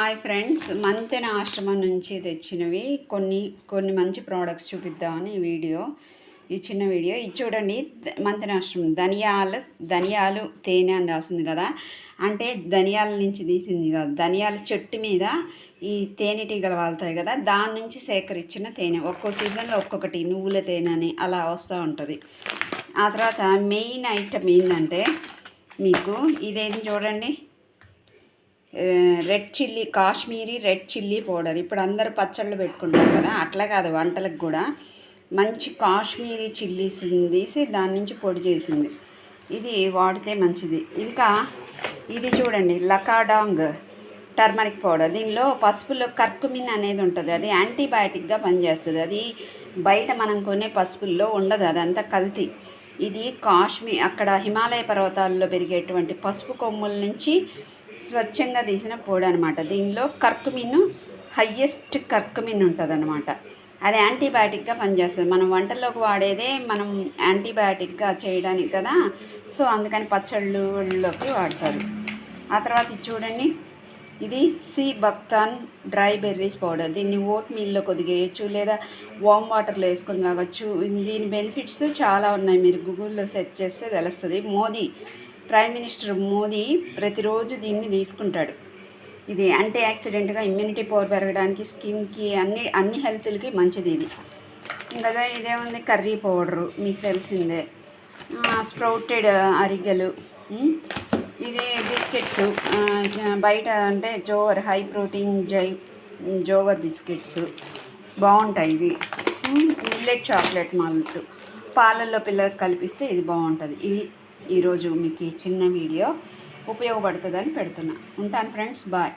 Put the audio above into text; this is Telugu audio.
హాయ్ ఫ్రెండ్స్, మంతెన ఆశ్రమం నుంచి తెచ్చినవి కొన్ని మంచి ప్రోడక్ట్స్ చూపిద్దామని ఈ చిన్న వీడియో ఇది చూడండి. మంతెన ఆశ్రమం ధనియాలు తేనె అని రాసింది కదా, అంటే ధనియాల నుంచి తీసింది కదా. ధనియాల చెట్టు మీద ఈ తేనెటీగలు వాళ్తాయి కదా, దాని నుంచి సేకరించిన తేనె. ఒక్కో సీజన్లో ఒక్కొక్కటి నువ్వుల తేనె అని అలా వస్తూ ఉంటుంది. ఆ తర్వాత మెయిన్ ఐటమ్ ఏంటంటే మీకు ఇదేం చూడండి, red chilli, Kashmiri red chilli powder. ఇప్పుడు అందరూ పచ్చళ్ళు పెట్టుకుంటారు కదా, అట్లా కాదు, వంటలకు కూడా మంచి కాశ్మీరీ చిల్లీస్ తీసి దాని నుంచి పొడి చేసింది. ఇది వాడితే మంచిది. ఇంకా ఇది చూడండి, లకాడాంగ్ టర్మరిక్ పౌడర్. దీనిలో పసుపులో కర్కుమిన్ అనేది ఉంటుంది, అది యాంటీబయాటిక్గా పనిచేస్తుంది. అది బయట మనం కొనే పసుపుల్లో ఉండదు, అదంతా కల్తీ. ఇది అక్కడ హిమాలయ పర్వతాల్లో పెరిగేటువంటి పసుపు కొమ్ముల నుంచి స్వచ్ఛంగా తీసిన పొడి అనమాట. దీనిలో కర్కుమిన్, హయ్యెస్ట్ కర్కుమిన్ ఉంటుంది అనమాట. అది యాంటీబయాటిక్గా పనిచేస్తుంది. మనం వంటల్లోకి వాడేదే మనం యాంటీబయాటిక్గా చేయడానికి కదా, సో అందుకని పచ్చళ్ళలోకి వాడతారు. ఆ తర్వాత ఇది చూడండి, ఇది సీ బక్తాన్ డ్రై బెర్రీస్ పౌడర్. దీన్ని ఓట్ మీల్లో కొద్దిగా వేయచ్చు, లేదా వామ్ వాటర్లో వేసుకొని తాగొచ్చు. దీని బెనిఫిట్స్ చాలా ఉన్నాయి, మీరు గూగుల్లో సెర్చ్ చేస్తే తెలుస్తుంది. ప్రైమ్ మినిస్టర్ మోదీ ప్రతిరోజు దీన్ని తీసుకుంటాడు. ఇది యాంటీ యాక్సిడెంట్గా, ఇమ్యూనిటీ పవర్ పెరగడానికి, స్కిన్కి, అన్ని హెల్త్లకి మంచిది ఇది. ఇంకా ఇదేముంది, కర్రీ పౌడరు మీకు తెలిసిందే. స్ప్రౌటెడ్ అరిగెలు. ఇది బిస్కెట్స్, బయట అంటే jowar high protein jowar biscuits బాగుంటాయి. ఇవి మిల్లెట్ చాక్లెట్ మాల్ట్ పాలల్లో పిల్లలకు కల్పిస్తే ఇది బాగుంటుంది. ఇవి ఈరోజు మీకు ఈ చిన్న వీడియో ఉపయోగపడుతుందని పెడుతున్నా. ఉంటాను ఫ్రెండ్స్, బాయ్.